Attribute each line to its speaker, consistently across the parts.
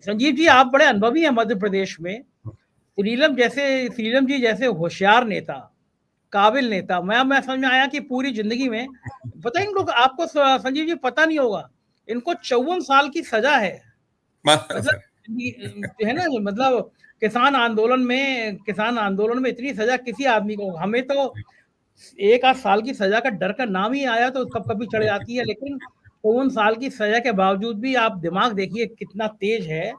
Speaker 1: संजीव जी, आप बड़े अनुभवी हैं मध्य प्रदेश में। श्रीलम जी जैसे होशियार नेता, काबिल नेता, मैं समझ में आया कि पूरी जिंदगी में, पता है इन लोग, आपको संजीव जी पता नहीं होगा, इनको 54 साल की सजा है। मतलब है ना, मतलब किसान आंदोलन में इतनी सजा किसी आदमी को, हमें तो एक आध साल की सजा का डर का नाम ही आया तो कब कभी चढ़ जाती है, लेकिन 54 साल की सजा के बावजूद भी आप दिमाग देखिए कितना तेज है।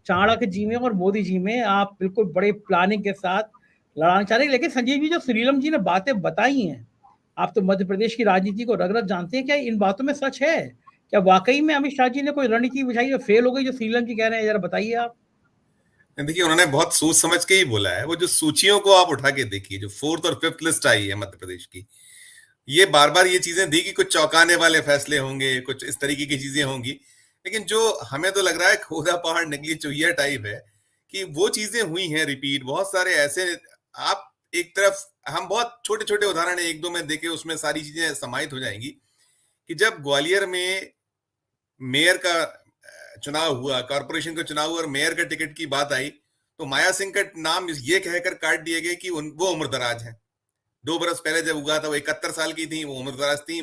Speaker 1: चाणक्य जी में और मोदी जी में आप बिल्कुल बड़े प्लानिंग के साथ लड़ाना चाह रहे हैं। लेकिन संजीव जी, जो श्रीलम जी ने बातें बताई हैं, आप तो मध्य प्रदेश की राजनीति को रग रग जानते हैं, क्या इन बातों में सच है? क्या वाकई में अमित शाह जी ने कोई रणनीति बिछाई जो फेल हो गई, जो श्रीलम जी कह रहे हैं? जरा बताइए आप।
Speaker 2: देखिए, उन्होंने बहुत सोच समझ के ही बोला है। वो जो सूचियों को आप उठा के देखिए, जो 4th और 5th लिस्ट आई है मध्य प्रदेश की, ये बार बार ये चीजें दी कि कुछ चौंकाने वाले फैसले होंगे, कुछ इस तरीके की चीजें होंगी, लेकिन जो हमें तो लग रहा है खोदा पहाड़ निकली चुहिया टाइप है कि वो चीजें हुई हैं रिपीट। बहुत सारे ऐसे, आप एक तरफ, हम बहुत छोटे छोटे उदाहरण एक दो में देखे, उसमें सारी चीजें समाहित हो जाएंगी कि जब ग्वालियर में मेयर का चुनाव हुआ, कॉर्पोरेशन का चुनाव हुआ और मेयर का टिकट की बात आई, तो माया सिंह का नाम ये कहकर काट दिए गए कि वो उम्रदराज है। 2 बरस पहले जब हुआ था, वो 71 साल की थी, वो उम्रदराज थी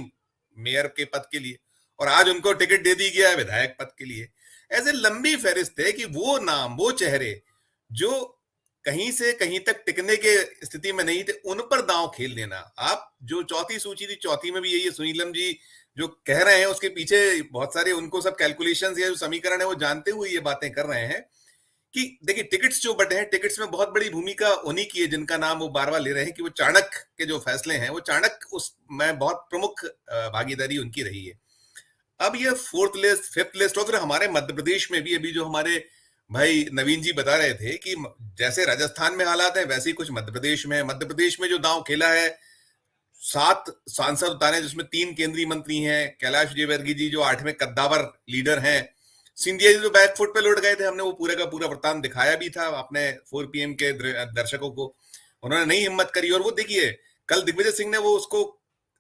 Speaker 2: मेयर के पद के लिए, और आज उनको टिकट दे दी गया है विधायक पद के लिए। ऐसे लंबी फहरिस्त है कि वो नाम, वो चेहरे जो कहीं से कहीं तक टिकने के स्थिति में नहीं थे, उन पर दांव खेल देना। आप जो चौथी सूची थी, चौथी में भी यही है। सुनीलम जी जो कह रहे हैं उसके पीछे बहुत सारे उनको सब कैलकुलेशंस या जो समीकरण है वो जानते हुए ये बातें कर रहे हैं कि देखिए, टिकट्स जो बटे हैं, टिकट्स में बहुत बड़ी भूमिका उन्हीं की है जिनका नाम वो बार बार ले रहे हैं कि वो चाणक्य के जो फैसले हैं, वो चाणक्य उसमें बहुत प्रमुख भागीदारी उनकी रही है। अब ये 4th लिस्ट, 5th लिस्ट, और फिर हमारे मध्य प्रदेश में भी अभी जो हमारे भाई नवीन जी बता रहे थे कि जैसे राजस्थान में हालात है वैसे ही कुछ मध्य प्रदेश में है। मध्य प्रदेश में जो दांव खेला है, 7 सांसद उतारे जिसमें 3 केंद्रीय मंत्री हैं, कैलाश विजयवर्गीय जी जो 8वें कद्दावर लीडर हैं, सिंधिया जी जो बैकफुट पे लौट गए थे, हमने वो पूरे का पूरा वृत्तांत दिखाया भी था अपने 4 PM के दर्शकों को। उन्होंने नहीं हिम्मत करी, और वो देखिए कल दिग्विजय सिंह ने वो उसको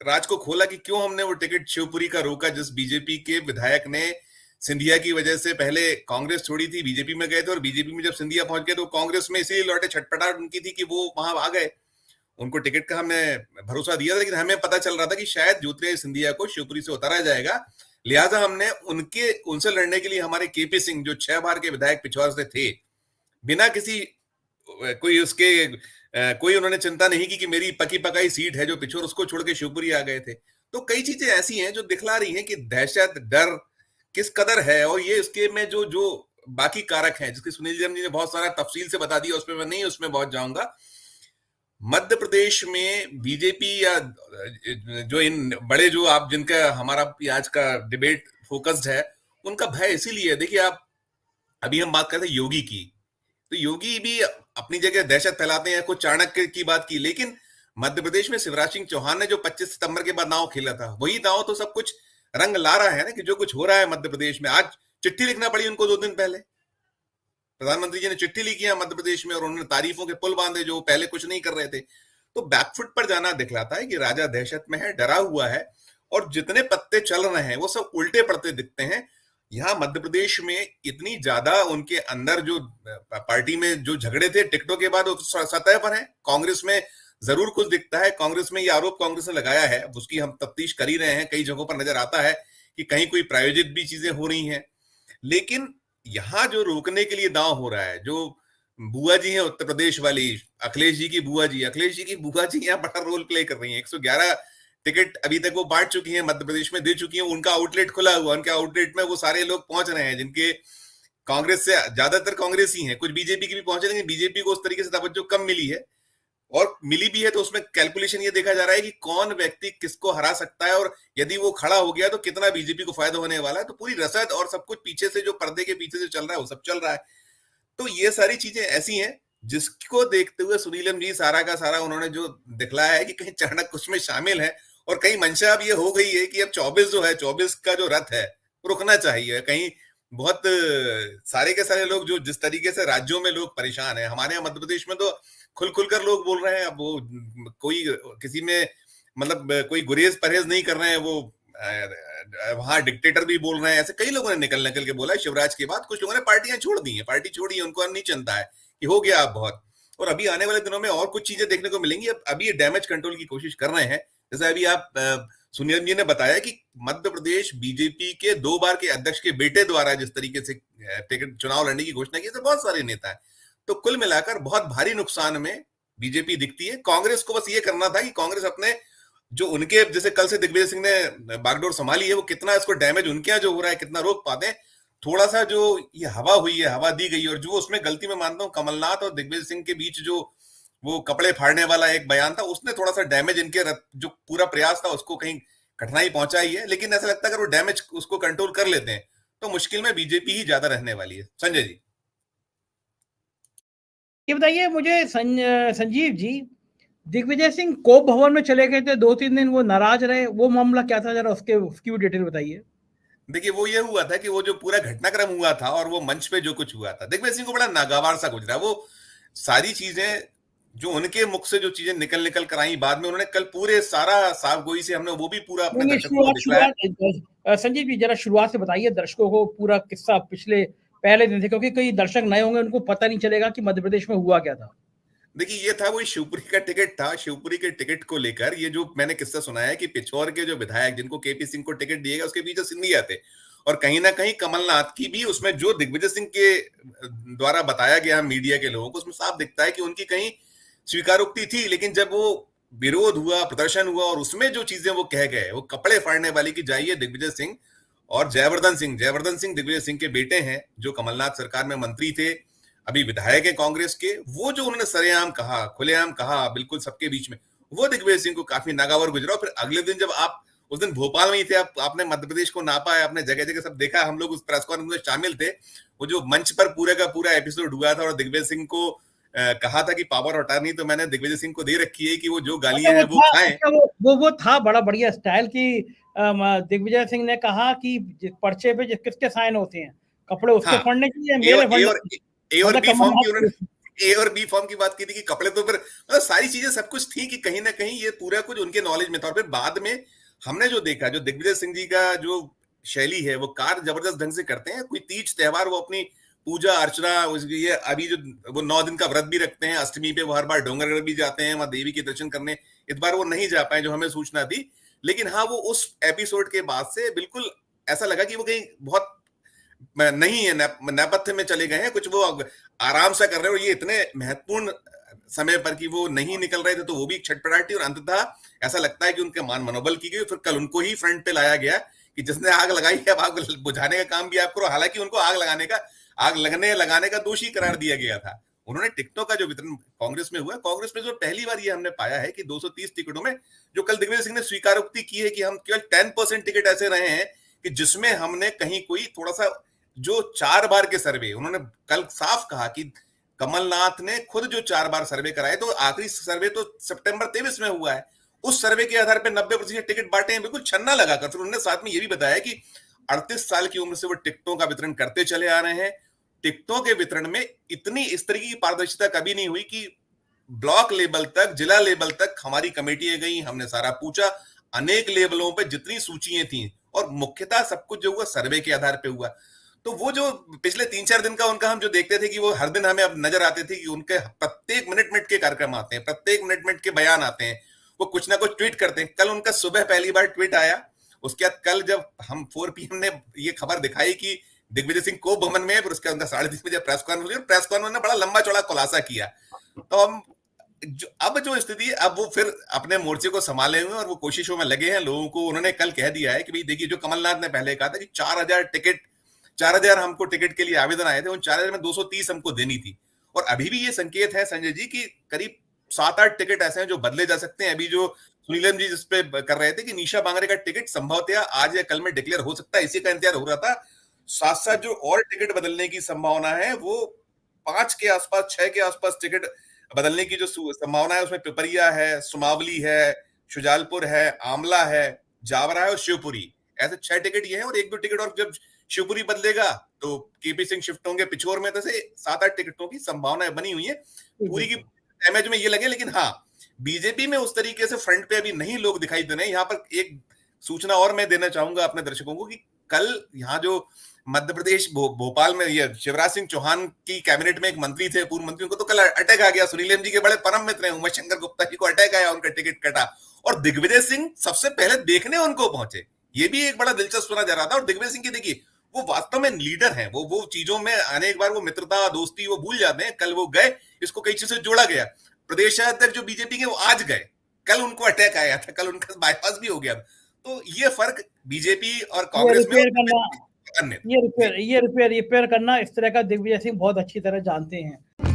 Speaker 2: राज को खोला कि क्यों हमने वो टिकट शिवपुरी का रोका, जिस बीजेपी के विधायक ने सिंधिया की वजह से पहले कांग्रेस छोड़ी थी, बीजेपी में गए थे, और बीजेपी में जब सिंधिया पहुंच गए तो कांग्रेस में इसीलिए लौटे। छटपटाहट उनकी थी कि वो वहां आ गए, उनको टिकट का हमने भरोसा दिया था, लेकिन हमें पता चल रहा था कि शायद ज्योतिरादित्य सिंधिया को शिवपुरी से उतारा जाएगा। लिहाजा हमने उनसे लड़ने के लिए हमारे केपी सिंह जो 6 बार के विधायक पिछवाड़ से थे, बिना किसी कोई उन्होंने चिंता नहीं की कि मेरी पकी पकाई सीट है जो पिछोर, उसको छोड़ के शिवपुरी आ गए थे। तो कई चीजें ऐसी हैं जो दिखला रही हैं कि दहशत, डर किस कदर है, और ये इसके में जो जो बाकी कारक हैं जिसकी सुनील जी ने बहुत सारा तफसील से बता दिया, उसमें मैं नहीं उसमें बहुत जाऊंगा। मध्य प्रदेश में बीजेपी या जो इन बड़े जो आप जिनका हमारा आज का डिबेट फोकस्ड है, उनका भय इसीलिए है। देखिए, आप अभी हम बात करते हैं योगी की, तो योगी भी अपनी जगह दहशत फैलाते हैं, कुछ चाणक्य की बात की, लेकिन मध्य प्रदेश में शिवराज सिंह चौहान ने जो 25 सितंबर के बाद दांव खेला था, वही दांव तो सब कुछ रंग ला रहा है ना, कि जो कुछ हो रहा है मध्य प्रदेश में। आज चिट्ठी लिखना पड़ी उनको 2 दिन पहले, प्रधानमंत्री जी ने चिट्ठी लिखी है मध्य प्रदेश में, और उन्होंने तारीफों के पुल बांधे जो पहले कुछ नहीं कर रहे थे। तो बैकफुट पर जाना दिखलाता है कि राजा दहशत में है, डरा हुआ है, और जितने पत्ते चल रहे हैं वो सब उल्टे पड़ते दिखते हैं। यहाँ मध्य प्रदेश में इतनी ज्यादा उनके अंदर जो पार्टी में जो झगड़े थे टिकटों के बाद, सतह पर है। कांग्रेस में जरूर कुछ दिखता है, कांग्रेस में ये आरोप कांग्रेस ने लगाया है, उसकी हम तफ्तीश कर ही रहे हैं। कई जगहों पर नजर आता है कि कहीं कोई प्रायोजित भी चीजें हो रही हैं, लेकिन यहाँ जो रोकने के लिए दांव हो रहा है, जो बुआ जी है उत्तर प्रदेश वाली, अखिलेश जी की बुआ जी, यहाँ बड़ा रोल प्ले कर रही हैं। 111 टिकट अभी तक वो बांट चुकी हैं, मध्य प्रदेश में दे चुकी हैं। उनका आउटलेट खुला हुआ, उनके आउटलेट में वो सारे लोग पहुंच रहे हैं जिनके कांग्रेस से ज्यादातर कांग्रेसी हैं, कुछ बीजेपी की भी पहुंचे, लेकिन बीजेपी को उस तरीके से तवज्जो कम मिली है, और मिली भी है तो उसमें कैलकुलेशन ये देखा जा रहा है कि कौन व्यक्ति किसको हरा सकता है, और यदि वो खड़ा हो गया तो कितना बीजेपी को फायदा होने वाला है। तो पूरी रसद और सब कुछ पीछे से, जो पर्दे के पीछे से चल रहा है, वो सब चल रहा है। तो ये सारी चीजें ऐसी हैं जिसको देखते हुए सुनीलम जी सारा का सारा उन्होंने जो दिखलाया है कि कहीं चाणक्य कुछ में शामिल है, और कहीं मंशा अब ये हो गई है कि अब 24 जो है, 24 का जो रथ है रुकना चाहिए। कहीं बहुत सारे के सारे लोग जो जिस तरीके से राज्यों में लोग परेशान है, हमारे यहाँ मध्य प्रदेश में तो खुल खुलकर लोग बोल रहे हैं। अब वो कोई किसी में मतलब कोई गुरेज परहेज नहीं कर रहे हैं, वो वहां डिक्टेटर भी बोल रहे हैं, ऐसे कई लोगों ने निकल निकल के बोला है शिवराज के बाद। कुछ लोगों ने पार्टियां छोड़ दी है, पार्टी छोड़ी है, उनको नहीं चिंता है कि हो गया अब बहुत। और अभी आने वाले दिनों में और कुछ चीजें देखने को मिलेंगी। अभी ये डैमेज कंट्रोल की कोशिश कर रहे हैं। जैसे अभी आप सुनील जी ने बताया कि मध्य प्रदेश बीजेपी के 2 बार के अध्यक्ष के बेटे द्वारा जिस तरीके से टिकट चुनाव लड़ने की घोषणा की, तो बहुत सारे नेता है। तो कुल मिलाकर बहुत भारी नुकसान में बीजेपी दिखती है। कांग्रेस को बस ये करना था कि कांग्रेस अपने जो उनके, जैसे कल से दिग्विजय सिंह ने बागडोर संभाली है, वो कितना इसको डैमेज उनके यहाँ जो हो रहा है कितना रोक पाते हैं। थोड़ा सा जो ये हवा हुई है, हवा दी गई, और जो उसमें गलती में मानता हूँ कमलनाथ और दिग्विजय सिंह के बीच जो वो कपड़े फाड़ने वाला एक बयान था, उसने थोड़ा सा डैमेज इनके जो पूरा प्रयास था उसको कहीं कठिनाई पहुंचाई है। लेकिन ऐसा लगता है अगर वो डैमेज उसको कंट्रोल कर लेते हैं तो मुश्किल में बीजेपी ही ज्यादा रहने वाली है। संजय जी,
Speaker 1: ये बताइए मुझे संजीव जी, दिग्विजय सिंह कोप भवन में चले गए थे, 2-3 दिन वो नाराज रहे, वो मामला क्या था, जरा उसकी भी डिटेल बताइए।
Speaker 2: देखिए वो ये हुआ था कि वो जो पूरा घटनाक्रम हुआ था और वो मंच पे जो कुछ हुआ था, दिग्विजय सिंह को बड़ा नागवार सा गुजरा। वो सारी चीजें जो उनके मुख से जो चीजें निकल निकल कर आई बाद में, उन्होंने कल पूरे सारा साफ गोई से हमने वो भी पूरा अपने दर्शकों को दिखलाया।
Speaker 1: संजीव जी जरा शुरुआत से बताइए दर्शकों को पूरा किस्सा, पिछले पहले दिन से, क्योंकि कई दर्शक नए होंगे, उनको पता नहीं चलेगा कि मध्य प्रदेश में हुआ क्या था।
Speaker 2: देखिए ये था वही शिवपुरी का टिकट था। शिवपुरी के टिकट को लेकर ये जो मैंने किस्सा सुनाया है कि पिछौर के जो विधायक जिनको केपी सिंह को टिकट दिएगा उसके पीछे सिंधिया थे, और कहीं ना कहीं कमलनाथ की भी उसमें जो दिग्विजय सिंह के द्वारा बताया गया मीडिया के लोगों को, उसमें साफ दिखता है कि उनकी कहीं स्वीकारोक्ति थी। लेकिन जब वो विरोध हुआ, प्रदर्शन हुआ, और उसमें जो चीजें वो कह गए, वो कपड़े फाड़ने वाली की जाइए दिग्विजय सिंह और जयवर्धन सिंह दिग्विजय सिंह के बेटे हैं, जो कमलनाथ सरकार में मंत्री थे, अभी विधायक है कांग्रेस के। वो जो उन्होंने सरेआम कहा, खुलेआम कहा, बिल्कुल सबके बीच में, वो दिग्विजय सिंह को काफी नागावर गुजरा। फिर अगले दिन जब आप उस दिन भोपाल में ही थे, आपने मध्य प्रदेश को नापा है, आपने जगह जगह सब देखा, हम लोग उस प्रेस कॉन्फ्रेंस में शामिल थे। वो जो मंच पर पूरे का पूरा एपिसोड हुआ था और दिग्विजय सिंह को कहा था कि पावर अटॉर्नी तो मैंने दिग्विजय सिंह को दे रखी है कि वो जो गालियां हैं वो खाएं।
Speaker 1: वो था बड़ा बढ़िया स्टाइल की। दिग्विजय सिंह ने कहा कि पर्चे पे किसके साइन होते हैं, कपड़े उसके फाड़ने के लिए, मेरे फाड़ने।
Speaker 2: ए और बी फॉर्म की उन्होंने ए और बी फॉर्म की बात की थी कि कपड़े तो फिर मतलब सारी चीजें सब कुछ थी कि कहीं ना कहीं ये पूरा कुछ उनके नॉलेज में था। और फिर बाद में हमने जो देखा, जो दिग्विजय सिंह जी का जो शैली है, वो कार्य जबरदस्त ढंग से करते हैं। कोई तीज त्योहार वो अपनी पूजा अर्चना, ये अभी जो वो 9 दिन का व्रत भी रखते हैं, अष्टमी पे वो हर बार डोंगरगढ़ भी जाते हैं वहां देवी के दर्शन करने। इस बार वो नहीं जा पाए जो हमें सूचना थी। लेकिन हाँ, वो उस एपिसोड के बाद से बिल्कुल ऐसा लगा कि वो कहीं बहुत नहीं है, नेपथ्य में चले गए हैं, कुछ वो आराम से कर रहे हैं। और ये इतने महत्वपूर्ण समय पर कि वो नहीं निकल रहे थे तो वो भी छटपटाटी, और अंततः ऐसा लगता है कि उनके मान मनोबल की गई। फिर कल उनको ही फ्रंट पे लाया गया कि जिसने आग लगाई है अब आग बुझाने का काम भी आप करो। हालांकि उनको आग लगाने का दोषी करार दिया गया था। उन्होंने टिकटों का जो वितरण कांग्रेस में हुआ, कांग्रेस में जो पहली बार ये हमने पाया है कि 230 टिकटों में जो कल दिग्विजय सिंह ने स्वीकारोक्ति की है कि हम केवल 10% टिकट ऐसे रहे हैं कि जिसमें हमने कहीं कोई थोड़ा सा, जो 4 बार के सर्वे, उन्होंने कल साफ कहा कि कमलनाथ ने खुद जो 4 बार सर्वे कराए, तो आखिरी सर्वे तो सितंबर 23 में हुआ है, उस सर्वे के आधार पर 90% टिकट बांटे हैं, बिल्कुल छन्ना लगाकर। फिर उन्होंने साथ में ये भी बताया कि 38 साल की उम्र से वो टिकटों का वितरण करते चले आ रहे हैं। टिकटों के वितरण में इतनी इस तरह की पारदर्शिता कभी नहीं हुई कि ब्लॉक लेवल तक, जिला लेवल तक हमारी कमेटियां गई, हमने सारा पूछा, अनेक लेवलों पे जितनी सूचियां थी, और मुख्यतः सब कुछ जो हुआ सर्वे के आधार पे हुआ। तो वो जो पिछले 3-4 दिन का उनका हम जो देखते थे कि वो हर दिन हमें अब नजर आते थे कि उनके प्रत्येक मिनट के कार्यक्रम आते हैं, प्रत्येक मिनट के बयान आते हैं, वो कुछ ना कुछ ट्वीट करते हैं। कल उनका सुबह पहली बार ट्वीट आया। उसके बाद कल जब हम 4 PM ने ये खबर दिखाई कि दिग्विजय सिंह को भवन में है, फिर उसके अंदर 10:30 बजे प्रेस कॉन्फ्रेंस ने बड़ा लंबा चौड़ा खुलासा किया। तो हम अब जो स्थिति है, अब वो फिर अपने मोर्चे को संभाले हुए और वो कोशिशों में लगे हैं। लोगों को उन्होंने कल कह दिया है कि भाई देखिए, जो कमलनाथ ने पहले कहा था कि 4,000 हमको टिकट के लिए आवेदन आए थे, उन 4,000 में 230 हमको देनी थी। और अभी भी ये संकेत है संजय जी कि करीब 7-8 टिकट ऐसे हैं जो बदले जा सकते हैं। अभी जो सुनीलम जी जिस पे कर रहे थे कि निशा बांगरे का टिकट संभवतः आज या कल में डिक्लेयर हो सकता है, इसी का इंतजार हो रहा था। साथ साथ जो और टिकट बदलने की संभावना है वो 5 के आसपास, 6 के आसपास टिकट बदलने की जो संभावना है, उसमें पिपरिया है, सुमावली है, शुजालपुर है, आमला है, जावरा है और शिवपुरी, ऐसे 6 टिकट ये हैं। और 1-2 टिकट और जब शिवपुरी बदलेगा तो केपी सिंह शिफ्ट होंगे पिछोर में, तो 7-8 टिकटों की संभावनाएं बनी हुई है। पूरी की डैमेज में ये लगे। लेकिन हाँ, बीजेपी में उस तरीके से फ्रंट पे अभी नहीं लोग दिखाई दे रहे हैं। यहाँ पर एक सूचना और मैं देना चाहूंगा अपने दर्शकों को कि कल यहाँ जो मध्य प्रदेश भोपाल में ये शिवराज सिंह चौहान की कैबिनेट में एक मंत्री थे, पूर्व मंत्री, उनको तो कल अटैक आ गया। सुनील जी के बड़े परम मित्र हैं, उमाशंकर गुप्ता जी को अटैक आया, उनका टिकट कटा, और दिग्विजय सिंह सबसे पहले देखने उनको पहुंचे। ये भी एक बड़ा दिलचस्प सुना जा रहा था। और दिग्विजय सिंह की देखिए, वो वास्तव में लीडर हैं, वो चीजों में अनेक बार वो मित्रता दोस्ती वो भूल जाते हैं। कल वो गए, इसको कई चीजों से जोड़ा गया। प्रदेश अध्यक्ष जो बीजेपी के वो आज गए, कल उनको अटैक आया था, कल उनका बाईपास भी हो गया। तो ये फर्क बीजेपी और कांग्रेस में
Speaker 1: ये रिपेयर करना इस तरह का दिग्विजय सिंह बहुत अच्छी तरह जानते हैं।